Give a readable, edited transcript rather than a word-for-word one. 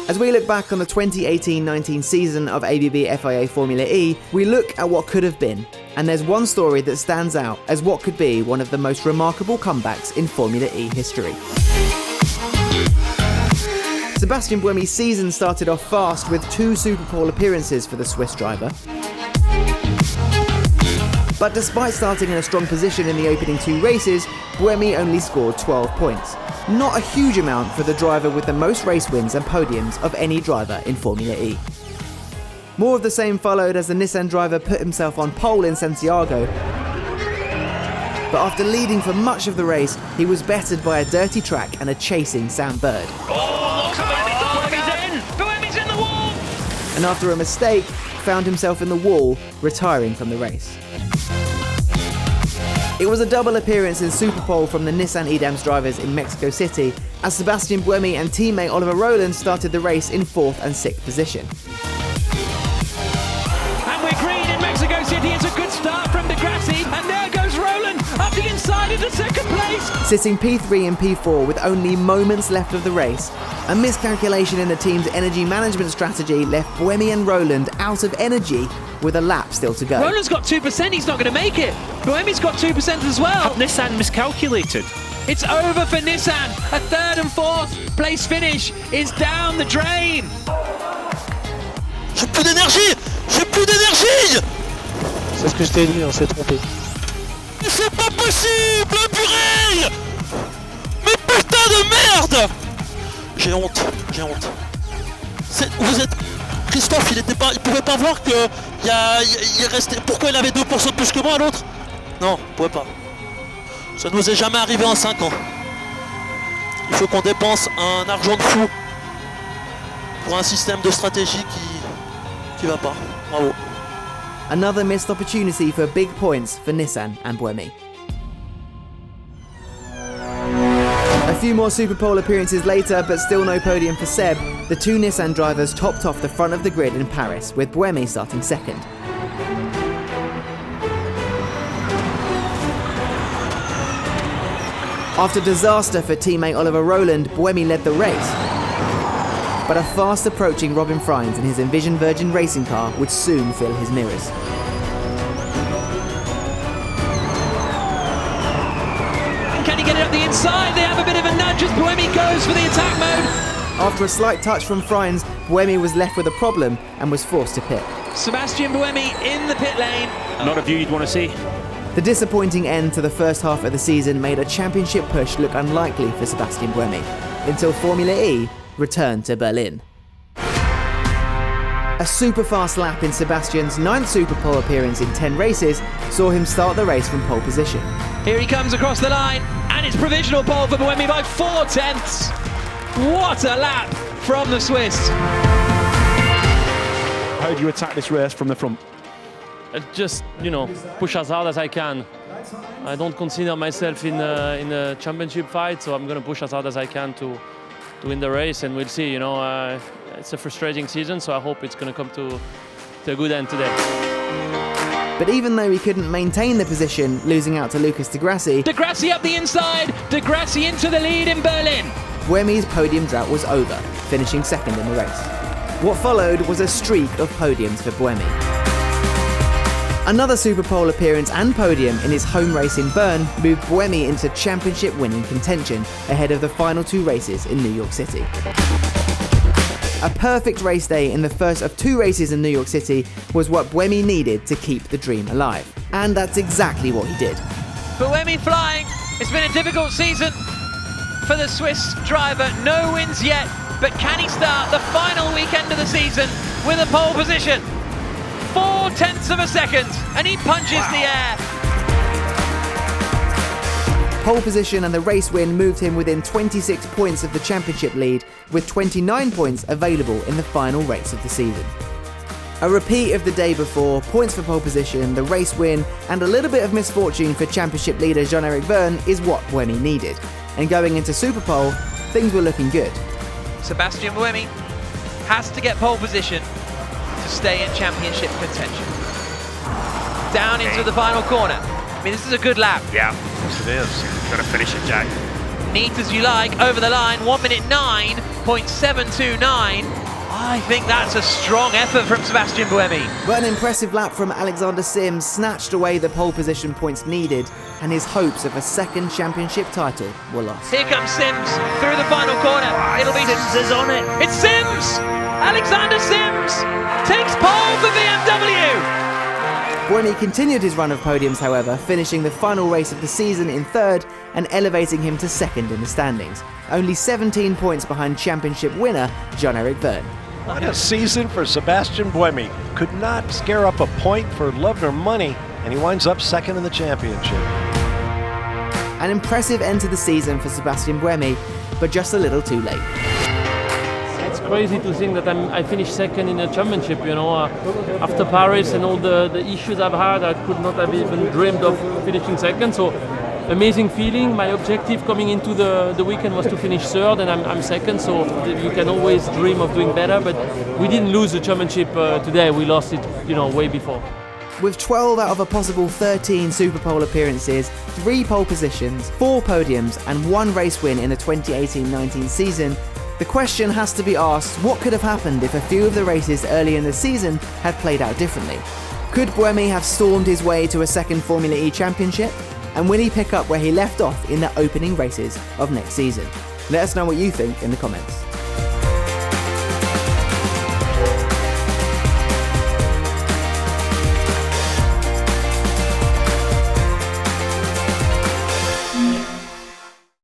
As we look back on the 2018-19 season of ABB FIA Formula E, we look at what could have been, and there's one story that stands out as what could be one of the most remarkable comebacks in Formula E history. Sebastien Buemi's season started off fast with 2 Superpole appearances for the Swiss driver. But despite starting in a strong position in the opening 2 races, Buemi only scored 12 points. Not a huge amount for the driver with the most race wins and podiums of any driver in Formula E. More of the same followed as the Nissan driver put himself on pole in Santiago. But after leading for much of the race, he was bettered by a dirty track and a chasing Sam Bird. Buemi's in the wall! And after a mistake, found himself in the wall, retiring from the race. It was a double appearance in Superpole from the Nissan e.dams drivers in Mexico City, as Sebastien Buemi and teammate Oliver Rowland started the race in 4th and 6th position. And we're green in Mexico City. It's a good start from De Grassi, and there goes Rowland up the inside into 2nd place. Sitting P3 and P4 with only moments left of the race, a miscalculation in the team's energy management strategy left Buemi and Rowland out of energy with a lap still to go. Rowland's got 2%, he's not going to make it. Buemi's got 2% as well. Nissan miscalculated. It's over for Nissan. A 3rd and 4th place finish is down the drain. J'ai plus d'énergie! J'ai plus d'énergie! C'est ce que je t'ai dit, on s'est trompé. Mais c'est pas possible, purée! Mais putain de merde! J'ai honte. Vous êtes... Christophe, il pouvait pas voir que il restait... Pourquoi il avait 2% de plus que moi, l'autre? Non, il pouvait pas. Ça nous est jamais arrivé en 5 ans. Il faut qu'on dépense un argent de fou pour un système de stratégie qui va pas. Bravo. Another missed opportunity for big points for Nissan and Buemi. A few more Superpole appearances later, but still no podium for Seb, the 2 Nissan drivers topped off the front of the grid in Paris, with Buemi starting 2nd. After disaster for teammate Oliver Rowland, Buemi led the race. But a fast approaching Robin Frijns in his Envision Virgin racing car would soon fill his mirrors. Can he get it up the inside? They have a bit of a nudge as Buemi goes for the attack mode. After a slight touch from Frijns, Buemi was left with a problem and was forced to pit. Sebastien Buemi in the pit lane. Not a view you'd want to see. The disappointing end to the first half of the season made a championship push look unlikely for Sebastien Buemi, until Formula E returned to Berlin. A super fast lap in Sebastian's 9th Superpole appearance in 10 races saw him start the race from pole position. Here he comes across the line, and it's provisional pole for Buemi by 4/10. What a lap from the Swiss. How do you attack this race from the front? Just, push as hard as I can. I don't consider myself in a championship fight, so I'm going to push as hard as I can to win the race, and we'll see. It's a frustrating season, so I hope it's going to come to a good end today. But even though he couldn't maintain the position, losing out to Lucas De Grassi, De Grassi up the inside, De Grassi into the lead in Berlin. Buemi's podium drought was over, finishing 2nd in the race. What followed was a streak of podiums for Buemi. Another Superpole appearance and podium in his home race in Bern moved Buemi into championship winning contention ahead of the final 2 races in New York City. A perfect race day in the first of 2 races in New York City was what Buemi needed to keep the dream alive. And that's exactly what he did. Buemi flying. It's been a difficult season for the Swiss driver. No wins yet, but can he start the final weekend of the season with a pole position? 0.4 of a second, and he punches the air. Pole position and the race win moved him within 26 points of the championship lead, with 29 points available in the final race of the season. A repeat of the day before, points for pole position, the race win, and a little bit of misfortune for championship leader Jean-Eric Vergne is what Buemi needed. And going into Superpole, things were looking good. Sebastien Buemi has to get pole position to stay in championship contention. Down into the final corner. I mean, this is a good lap. Yeah, of course it is. Got to finish it, Jack. neat as you like, over the line, 1 minute 9.729. I think that's a strong effort from Sebastien Buemi. But an impressive lap from Alexander Sims snatched away the pole position points needed, and his hopes of a second championship title were lost. Here comes Sims through the final corner. It'll be Sims is on it. It's Sims! Alexander Sims takes pole for BMW! Buemi continued his run of podiums, however, finishing the final race of the season in third and elevating him to second in the standings, only 17 points behind championship winner Jean-Eric Vergne. What a season for Sebastien Buemi. Could not scare up a point for love nor money, and he winds up second in the championship. An impressive end to the season for Sebastien Buemi, but just a little too late. It's crazy to think that I finished second in the championship, you know. After Paris and all the issues I've had, I could not have even dreamed of finishing second. So amazing feeling. My objective coming into the weekend was to finish third, and I'm second, so you can always dream of doing better, but we didn't lose the championship today. We lost it, you know, way before. With 12 out of a possible 13 Super Pole appearances, 3 pole positions, 4 podiums and 1 race win in the 2018-19 season, the question has to be asked, what could have happened if a few of the races early in the season had played out differently? Could Buemi have stormed his way to a second Formula E championship? And will he pick up where he left off in the opening races of next season? Let us know what you think in the comments.